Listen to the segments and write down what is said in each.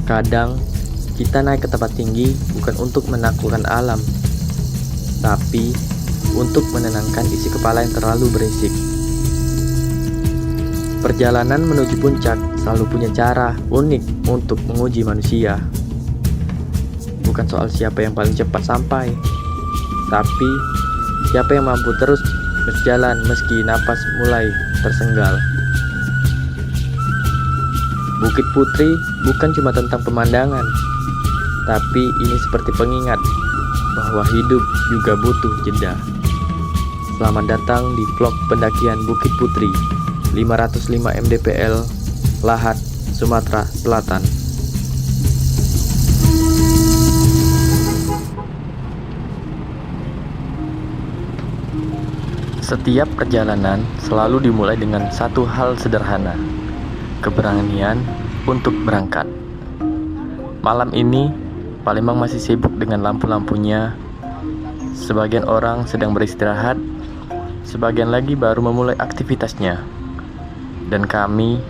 Kadang kita naik ke tempat tinggi bukan untuk menaklukkan alam, tapi untuk menenangkan isi kepala yang terlalu berisik. Perjalanan menuju puncak selalu punya cara unik untuk menguji manusia. Bukan soal siapa yang paling cepat sampai, tapi siapa yang mampu terus berjalan meski napas mulai tersenggal. Bukit Putri bukan cuma tentang pemandangan, tapi ini seperti pengingat bahwa hidup juga butuh jeda. Selamat datang di vlog pendakian Bukit Putri 505 mdpl, Lahat, Sumatera Selatan. Setiap perjalanan selalu dimulai dengan satu hal sederhana, keberanian untuk berangkat. Malam ini, Palembang masih sibuk dengan lampu-lampunya. Sebagian orang sedang beristirahat, sebagian lagi baru memulai aktivitasnya. Dan kami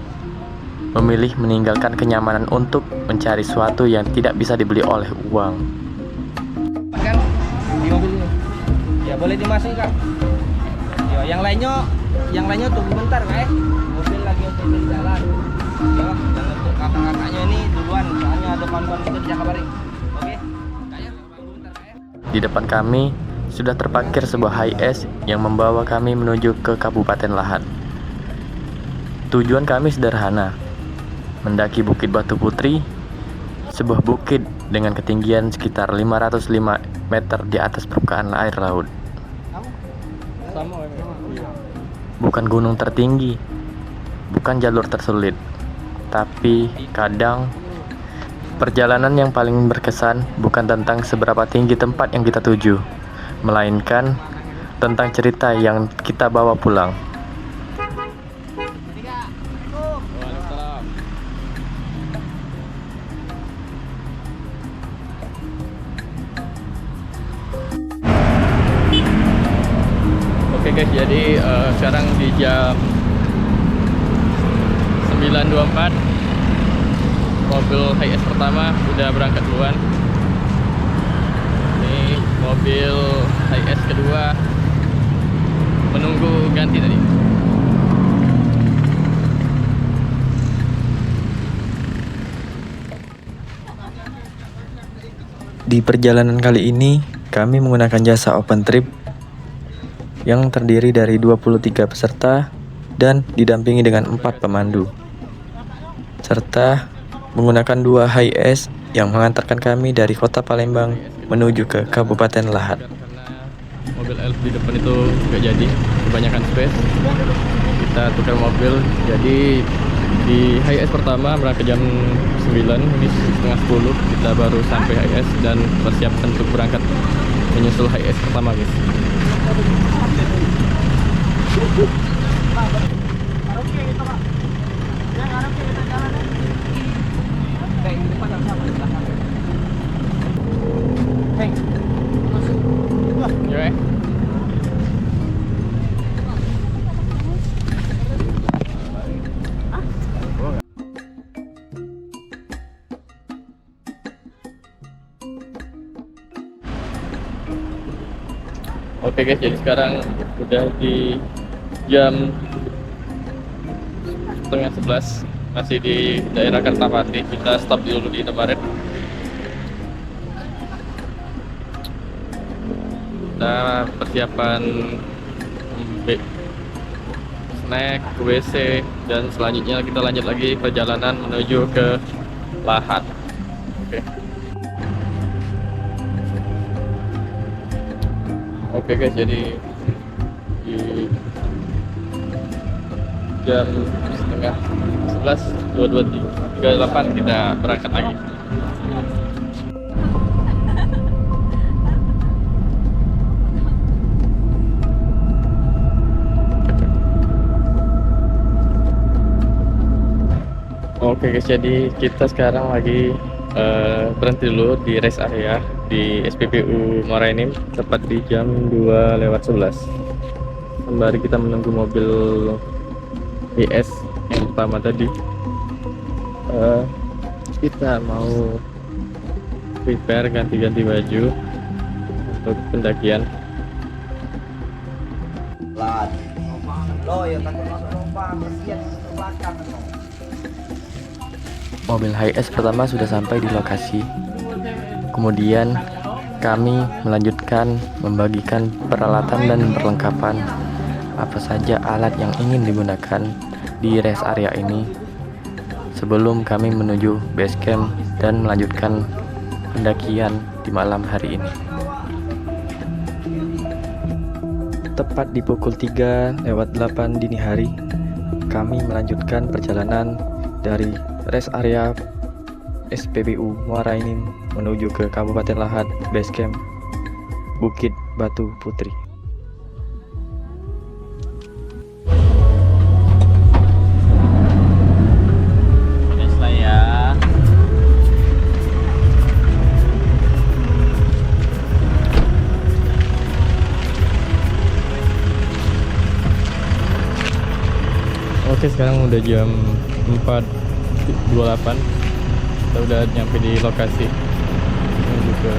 memilih meninggalkan kenyamanan untuk mencari sesuatu yang tidak bisa dibeli oleh uang. Kan di mobil ini. Ya boleh dimasuki, Kak. Ya, yang lainnya tunggu bentar, Kak. Mobil lagi di jalan. Ya, dan untuk kakak-kakaknya ini duluan, soalnya ada kawan-kawan itu dia kabarin. Oke? Kak ya, tunggu bentar, Kak. Di depan kami sudah terparkir sebuah HiAce yang membawa kami menuju ke Kabupaten Lahat. Tujuan kami sederhana, mendaki Bukit Batu Putri, sebuah bukit dengan ketinggian sekitar 505 meter di atas permukaan air laut. Bukan gunung tertinggi, bukan jalur tersulit, tapi kadang perjalanan yang paling berkesan bukan tentang seberapa tinggi tempat yang kita tuju, melainkan tentang cerita yang kita bawa pulang. Oke guys, jadi sekarang di jam 9.24 mobil HiAce pertama udah berangkat duluan. Ini mobil HiAce kedua menunggu ganti tadi. Di perjalanan kali ini kami menggunakan jasa Open Trip yang terdiri dari 23 peserta dan didampingi dengan 4 pemandu, serta menggunakan 2 HiAce yang mengantarkan kami dari kota Palembang menuju ke Kabupaten Lahat. Karena mobil elf di depan itu nggak jadi, kebanyakan space, kita tukar mobil. Jadi di HiAce pertama berangkat jam 9, ini setengah 10 kita baru sampai HiAce dan persiapan untuk berangkat menyusul HiAce pertama guys. Oke guys, jadi sekarang udah di jam setengah 11, masih di daerah Kertapati. Kita stop dulu di Indomaret. Kita persiapan snack, WC, dan selanjutnya kita lanjut lagi perjalanan menuju ke Lahat. Oke guys, jadi di jam setengah 11, 22.38 kita berangkat lagi. Oke guys, jadi kita sekarang lagi berhenti dulu di rest area di SPBU Muara Enim, tepat di jam 2:11. Sembari kita menunggu mobil HiAce yang pertama tadi. Kita mau prepare ganti-ganti baju untuk pendakian. Mobil HiS pertama sudah sampai di lokasi. Kemudian kami melanjutkan membagikan peralatan dan perlengkapan apa saja alat yang ingin digunakan di rest area ini sebelum kami menuju base camp dan melanjutkan pendakian di malam hari ini. Tepat di pukul 3:08 dini hari, kami melanjutkan perjalanan dari rest area SPBU Muara Enim menuju ke Kabupaten Lahat base camp Bukit Batu Putri. Oke, sekarang udah jam 4:28. Kita udah nyampe di lokasi menuju ke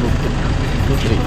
Bukit Putri.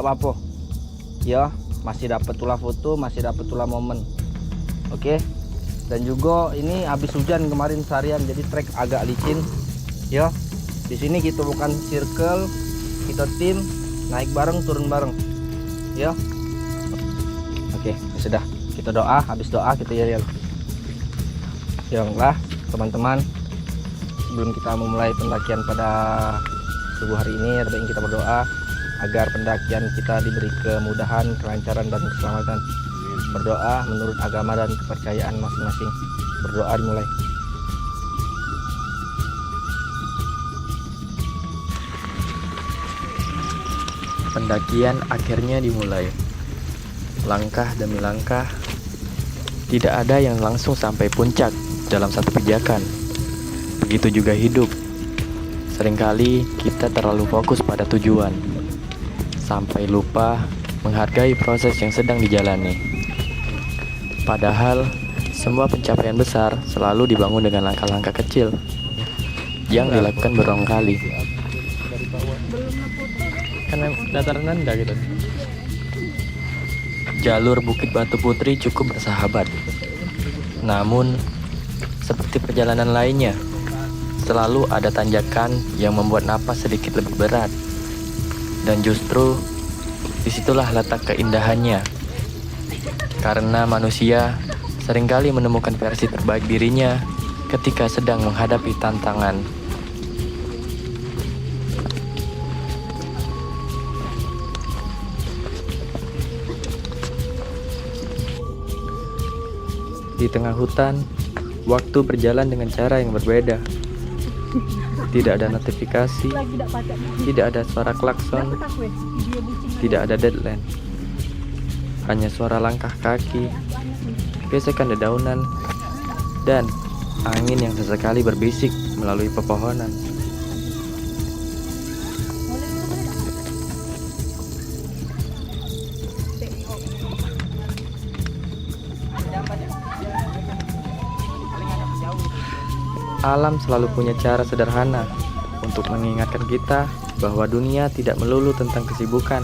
Apa ya, masih dapat tulah foto, masih dapat tulah momen. Oke. Dan juga ini habis hujan kemarin seharian, jadi trek agak licin ya. Di sini kita bukan circle, kita tim, naik bareng turun bareng ya. Oke, ya sudah, kita doa, habis doa kita yel. Ya lah teman-teman, sebelum kita memulai pendakian pada subuh hari ini, ada baiknya kita berdoa agar pendakian kita diberi kemudahan, kelancaran, dan keselamatan. Berdoa menurut agama dan kepercayaan masing-masing. Berdoa dimulai. Pendakian akhirnya dimulai. Langkah demi langkah, tidak ada yang langsung sampai puncak dalam satu pijakan. Begitu juga hidup. Seringkali kita terlalu fokus pada tujuan, sampai lupa menghargai proses yang sedang dijalani. Padahal, semua pencapaian besar selalu dibangun dengan langkah-langkah kecil yang dilakukan berulang kali. Karena dataran rendah gitu. Jalur Bukit Batu Putri cukup bersahabat. Namun, seperti perjalanan lainnya, selalu ada tanjakan yang membuat napas sedikit lebih berat. Dan justru disitulah letak keindahannya. Karena manusia seringkali menemukan versi terbaik dirinya ketika sedang menghadapi tantangan. Di tengah hutan, waktu berjalan dengan cara yang berbeda. Tidak ada notifikasi, tidak ada suara klakson, tidak ada deadline. Hanya suara langkah kaki, gesekan dedaunan, dan angin yang sesekali berbisik melalui pepohonan. Alam selalu punya cara sederhana untuk mengingatkan kita bahwa dunia tidak melulu tentang kesibukan.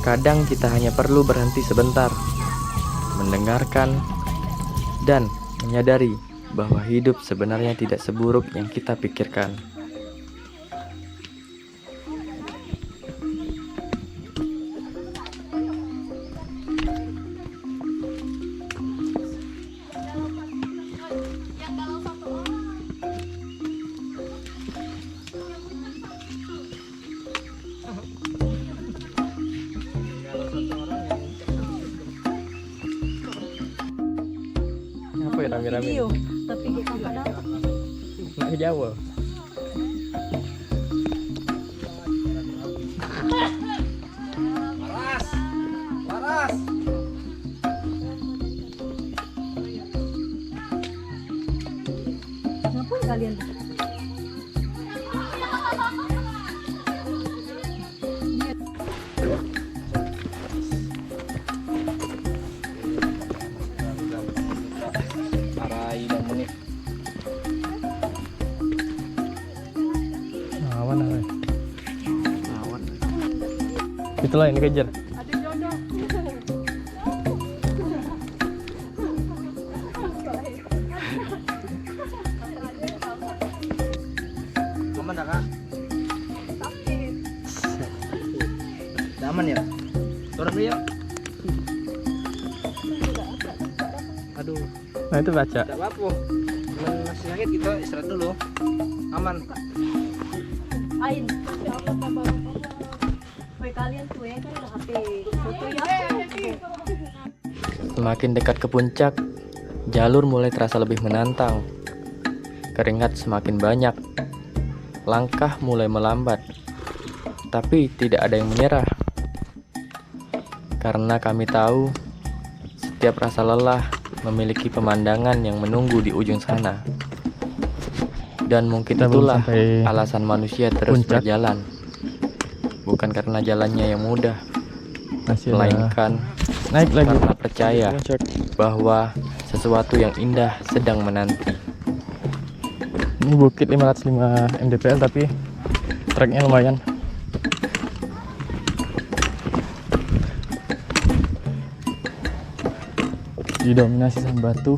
Kadang kita hanya perlu berhenti sebentar, mendengarkan, dan menyadari bahwa hidup sebenarnya tidak seburuk yang kita pikirkan. Apa ya rame-rame? Iyo, tapi kita nggak dapat. Nak ke Jawa. Waras. Waras. Ngapain kalian? Arai dan menit. Awan apa? Awan. Itulah yang dikejar. Ada jodoh. Aman dah kak? Udah aman ya? Turun dulu ya? Aduh, Nah itu baca. tidak apa-apa. Cuman masih sakit kita istirahat dulu. Aman. Ain. Woi kalian tuh ya kan udah HP foto ya. Semakin dekat ke puncak, jalur mulai terasa lebih menantang. Keringat semakin banyak. Langkah mulai melambat. Tapi tidak ada yang menyerah. Karena kami tahu setiap rasa lelah memiliki pemandangan yang menunggu di ujung sana. Dan mungkin Kita belum itulah sampai alasan manusia terus puncak. berjalan. Bukan karena jalannya yang mudah, Masih ada melainkan naik lagi. karena percaya Puncak. bahwa sesuatu yang indah sedang menanti. Ini bukit 505 mdpl tapi treknya lumayan. Didominasi sama batu.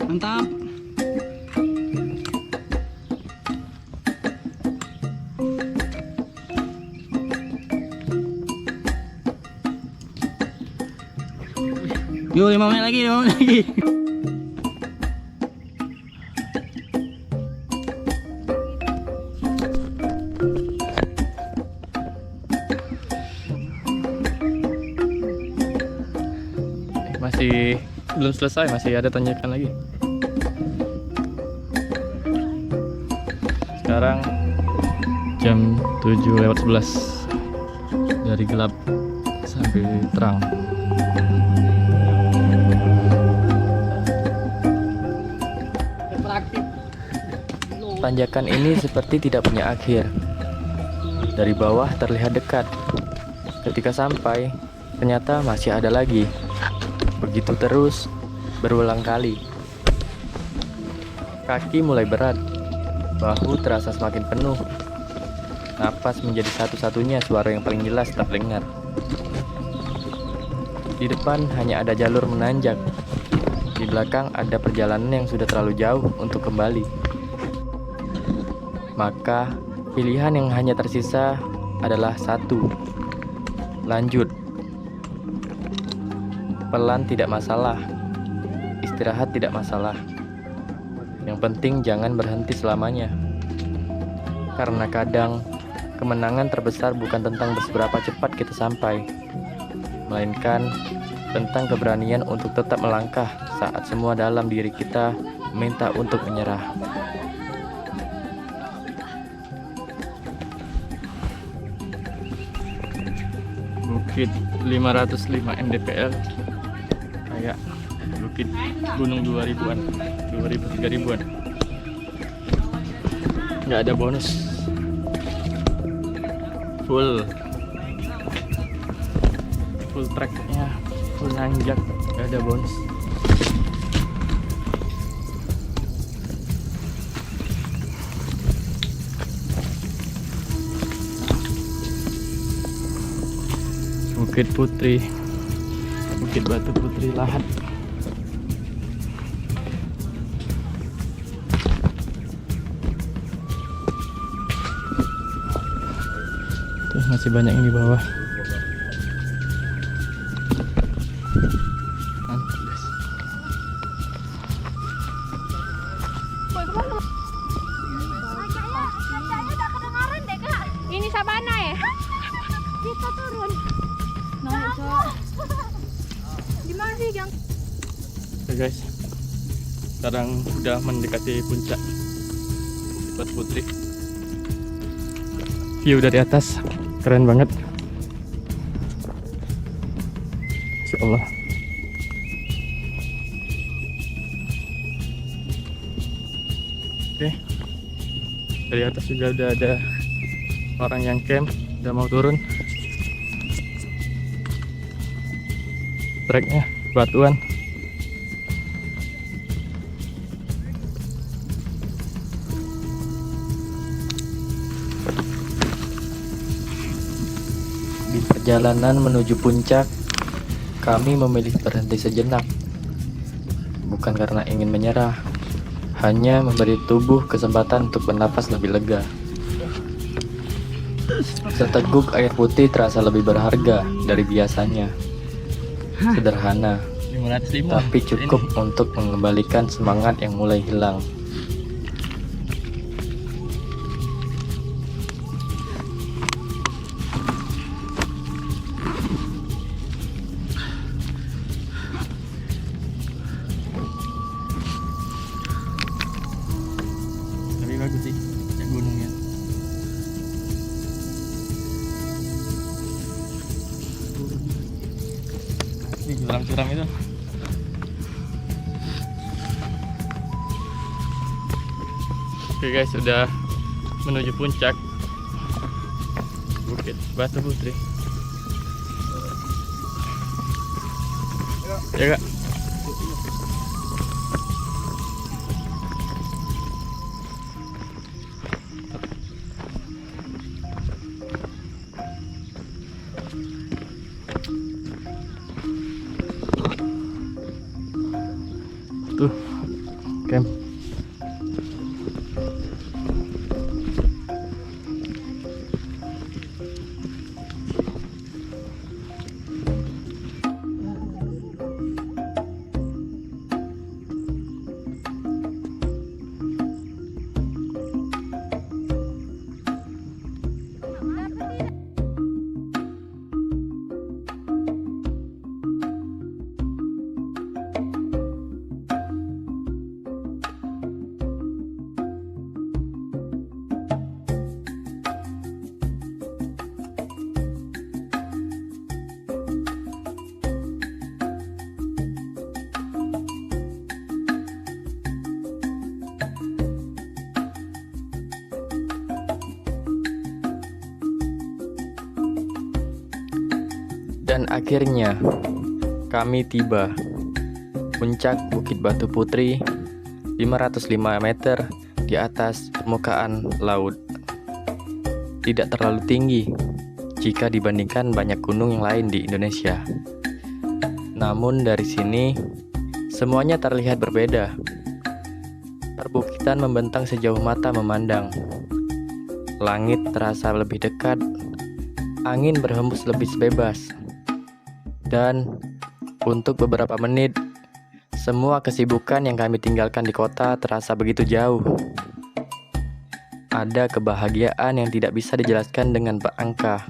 Mantap. Yuk 5 menit lagi, 5 menit lagi. Masih belum selesai, masih ada tanjakan lagi. Sekarang jam 7:11 dari gelap sampai terang. Tanjakan ini seperti tidak punya akhir. Dari bawah terlihat dekat. Ketika sampai, ternyata masih ada lagi. Begitu terus, berulang kali. Kaki mulai berat. Bahu terasa semakin penuh. Napas menjadi satu-satunya suara yang paling jelas terdengar. Di depan hanya ada jalur menanjak. Di belakang ada perjalanan yang sudah terlalu jauh untuk kembali. Maka pilihan yang hanya tersisa adalah satu. Lanjut. Pelan tidak masalah. Istirahat tidak masalah. Yang penting jangan berhenti selamanya. Karena kadang kemenangan terbesar bukan tentang seberapa cepat kita sampai, melainkan tentang keberanian untuk tetap melangkah saat semua dalam diri kita minta untuk menyerah. Bukit 505 mdpl, kayak bukit gunung 2000-an, 2000-3000-an. Nggak ada bonus, full tracknya, full nanjak, nggak ada bonus. Bukit Putri, Bukit Batu Putri Lahat. Tuh masih banyak yang di bawah. Mantap guys. Kayaknya udah kedengaran deh kak. Ini sabana ya? Kita turun. Naik, Cok. Gimana sih yang? Oke guys, sekarang udah mendekati puncak Bukit Batu Putri. View dari atas keren banget, Masya Allah. Oke, dari atas juga udah ada orang yang camp, udah mau turun. Treknya batuan. Di perjalanan menuju puncak, kami memilih berhenti sejenak. Bukan karena ingin menyerah, hanya memberi tubuh kesempatan untuk bernapas lebih lega. Seteguk air putih terasa lebih berharga dari biasanya. Sederhana, 505. tapi cukup untuk mengembalikan semangat yang mulai hilang. Tapi bagus sih, puncak gunungnya. Di curam-curam itu. Oke guys, sudah menuju puncak Bukit Batu Putri. Ya kak. Tuh, camp. Dan akhirnya kami tiba puncak Bukit Batu Putri, 505 meter di atas permukaan laut. Tidak terlalu tinggi jika dibandingkan banyak gunung yang lain di Indonesia. Namun dari sini Semuanya terlihat berbeda. Perbukitan membentang sejauh mata memandang. Langit terasa lebih dekat. Angin berhembus lebih bebas. Dan untuk beberapa menit, semua kesibukan yang kami tinggalkan di kota terasa begitu jauh. Ada kebahagiaan yang tidak bisa dijelaskan dengan angka.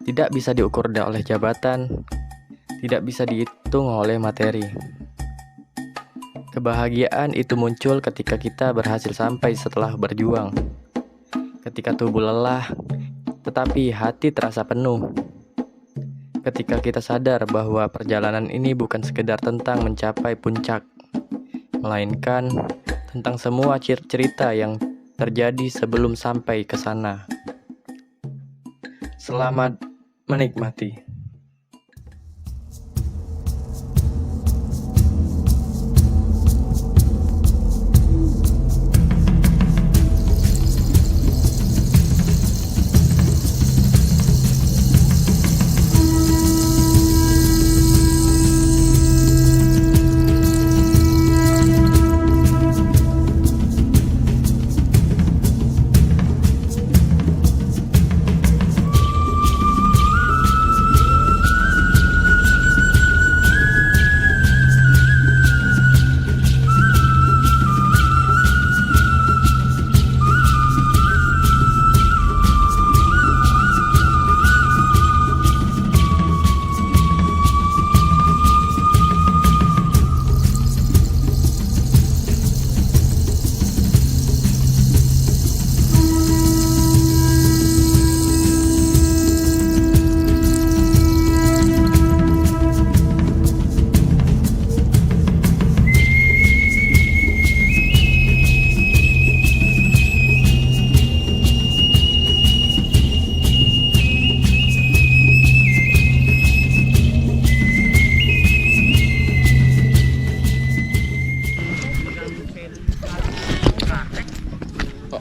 Tidak bisa diukur oleh jabatan, tidak bisa dihitung oleh materi. Kebahagiaan itu muncul ketika kita berhasil sampai setelah berjuang. Ketika tubuh lelah, tetapi hati terasa penuh. Ketika kita sadar bahwa perjalanan ini bukan sekedar tentang mencapai puncak, melainkan tentang semua cerita yang terjadi sebelum sampai ke sana. Selamat menikmati.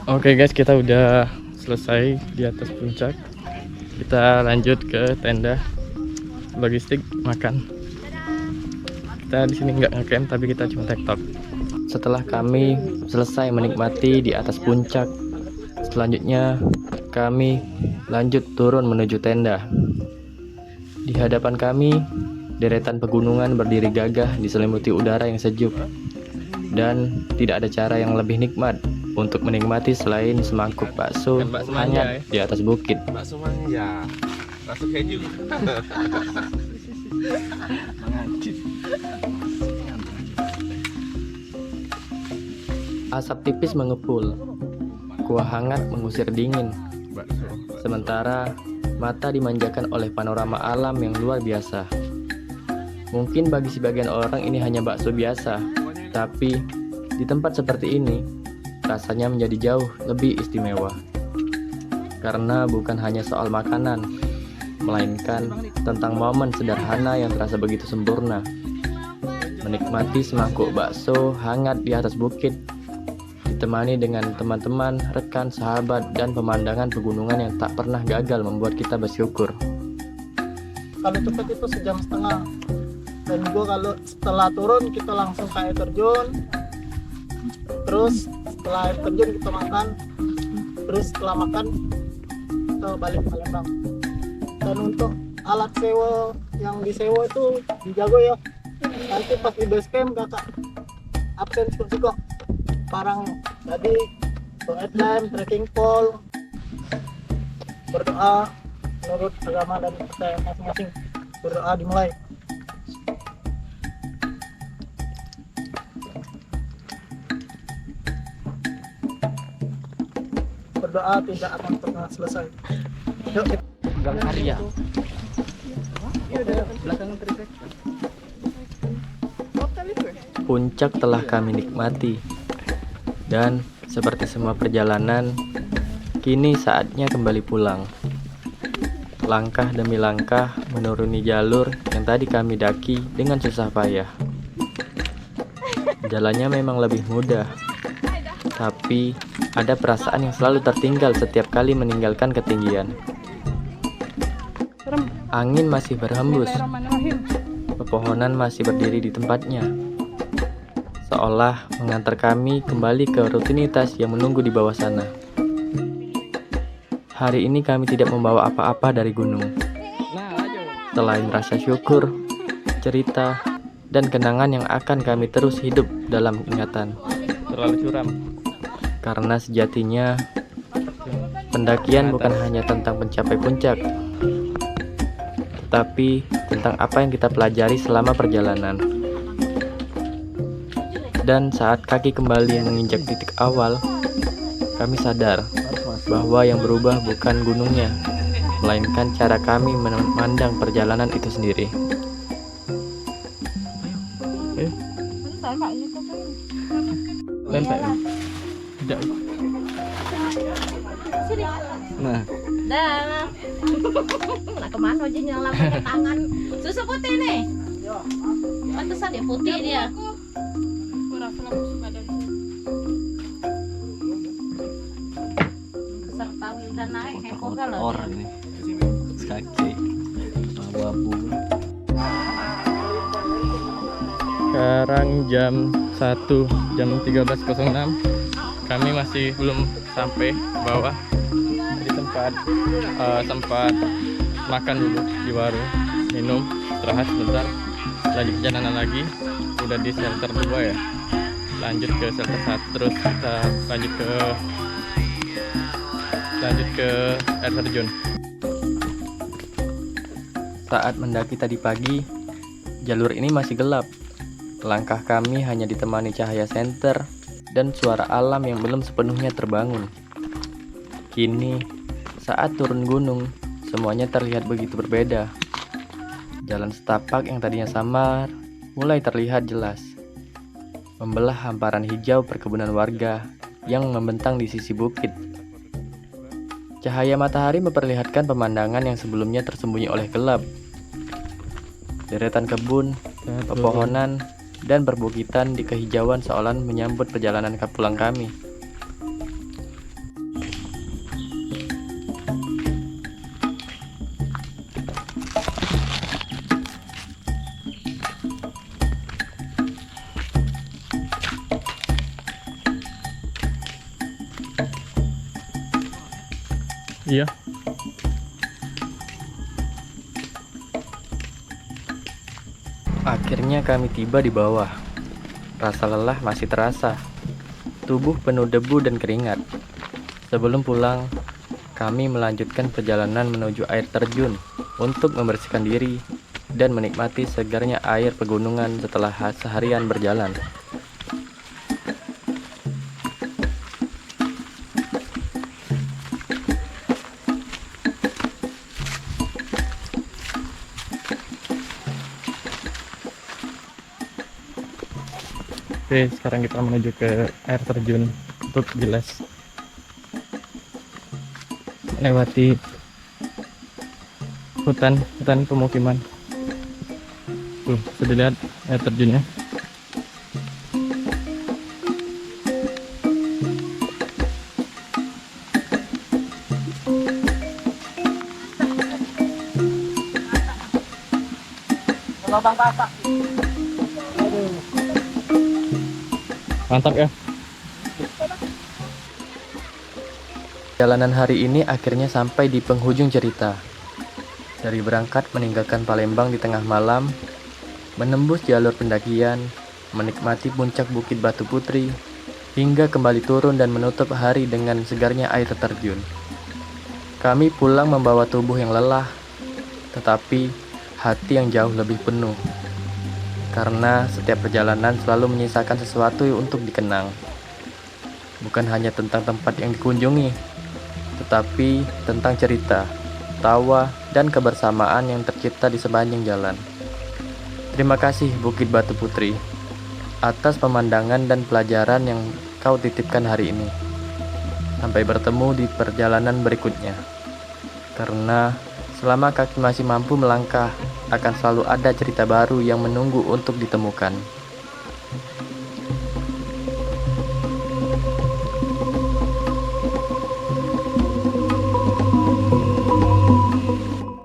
Oke guys, kita udah selesai di atas puncak. Kita lanjut ke tenda logistik makan. Kita di sini nggak ngecamp, tapi kita cuma tektok. Setelah kami selesai menikmati di atas puncak, selanjutnya kami lanjut turun menuju tenda. Di hadapan kami, deretan pegunungan berdiri gagah diselimuti udara yang sejuk. Dan tidak ada cara yang lebih nikmat untuk menikmati selain semangkuk bakso hangat di atas bukit. Bakso manja, bakso keju. Asap tipis mengepul, kuah hangat mengusir dingin. Sementara mata dimanjakan oleh panorama alam yang luar biasa. Mungkin bagi sebagian orang ini hanya bakso biasa, tapi di tempat seperti ini rasanya menjadi jauh lebih istimewa. Karena bukan hanya soal makanan, melainkan tentang momen sederhana yang terasa begitu sempurna. Menikmati semangkuk bakso hangat di atas bukit, ditemani dengan teman-teman, rekan, sahabat, dan pemandangan pegunungan yang tak pernah gagal membuat kita bersyukur. Kalau cepat itu 1,5 jam. Dan juga kalau setelah turun kita langsung ke air terjun. Terus setelah air terjun kita makan. Terus setelah makan kita balik ke Palembang. Dan untuk alat sewa yang disewa itu dijago ya. Nanti pas di base camp kakak absen suka barang tadi headlamp, trekking pole, berdoa menurut agama dan percaya masing-masing. Berdoa dimulai. Berdoa tidak akan pernah selesai. Yuk kita Gang Karya. Puncak telah kami nikmati. Dan seperti semua perjalanan, kini saatnya kembali pulang. Langkah demi langkah menuruni jalur yang tadi kami daki dengan susah payah. Jalannya memang lebih mudah, tapi ada perasaan yang selalu tertinggal setiap kali meninggalkan ketinggian. Angin masih berhembus, pepohonan masih berdiri di tempatnya, seolah mengantar kami kembali ke rutinitas yang menunggu di bawah sana. Hari ini kami tidak membawa apa-apa dari gunung, selain rasa syukur, cerita, dan kenangan yang akan kami terus hidup dalam ingatan. Terlalu curam. Karena sejatinya, pendakian bukan hanya tentang mencapai puncak, tetapi tentang apa yang kita pelajari selama perjalanan. Dan saat kaki kembali menginjak titik awal, kami sadar bahwa yang berubah bukan gunungnya, melainkan cara kami memandang perjalanan itu sendiri. Lempek. Tidak. Nah, Dah. Nah kemana aja yang lamanya tangan. Susu putih nih. Pantesan dia putih dia. Serta udah naik heboh kalau. orang nih. Kaki. Abu-abu. Sekarang jam 1, jam 13.06. Kami masih belum sampai bawah. Di sempat makan dulu di warung, minum, istirahat sebentar, lanjut perjalanan lagi. Udah di shelter 2 ya, lanjut ke shelter 1, terus kita lanjut ke air terjun. Saat mendaki tadi pagi, jalur ini masih gelap. Langkah kami hanya ditemani cahaya senter dan suara alam yang belum sepenuhnya terbangun. Kini, saat turun gunung, semuanya terlihat begitu berbeda. Jalan setapak yang tadinya samar mulai terlihat jelas, membelah hamparan hijau perkebunan warga yang membentang di sisi bukit. Cahaya matahari memperlihatkan pemandangan yang sebelumnya tersembunyi oleh gelap. Deretan kebun, pepohonan, dan perbukitan di kehijauan seolah menyambut perjalanan pulang kami. Iya. Akhirnya kami tiba di bawah. Rasa lelah masih terasa. Tubuh penuh debu dan keringat. Sebelum pulang, kami melanjutkan perjalanan menuju air terjun untuk membersihkan diri dan menikmati segarnya air pegunungan setelah seharian berjalan. Oke, sekarang kita menuju ke air terjun untuk Giles. Lewati hutan pemukiman. Tuh, sudah lihat air terjunnya. Lubang pasak. Mantap ya. Jalanan hari ini akhirnya sampai di penghujung cerita. Dari berangkat meninggalkan Palembang di tengah malam, menembus jalur pendakian, menikmati puncak Bukit Batu Putri, hingga kembali turun dan menutup hari dengan segarnya air terjun. Kami pulang membawa tubuh yang lelah, tetapi hati yang jauh lebih penuh. Karena setiap perjalanan selalu menyisakan sesuatu untuk dikenang. Bukan hanya tentang tempat yang dikunjungi, tetapi tentang cerita, tawa, dan kebersamaan yang tercipta di sepanjang jalan. Terima kasih Bukit Batu Putri atas pemandangan dan pelajaran yang kau titipkan hari ini. Sampai bertemu di perjalanan berikutnya. Karena selama kaki masih mampu melangkah, akan selalu ada cerita baru yang menunggu untuk ditemukan.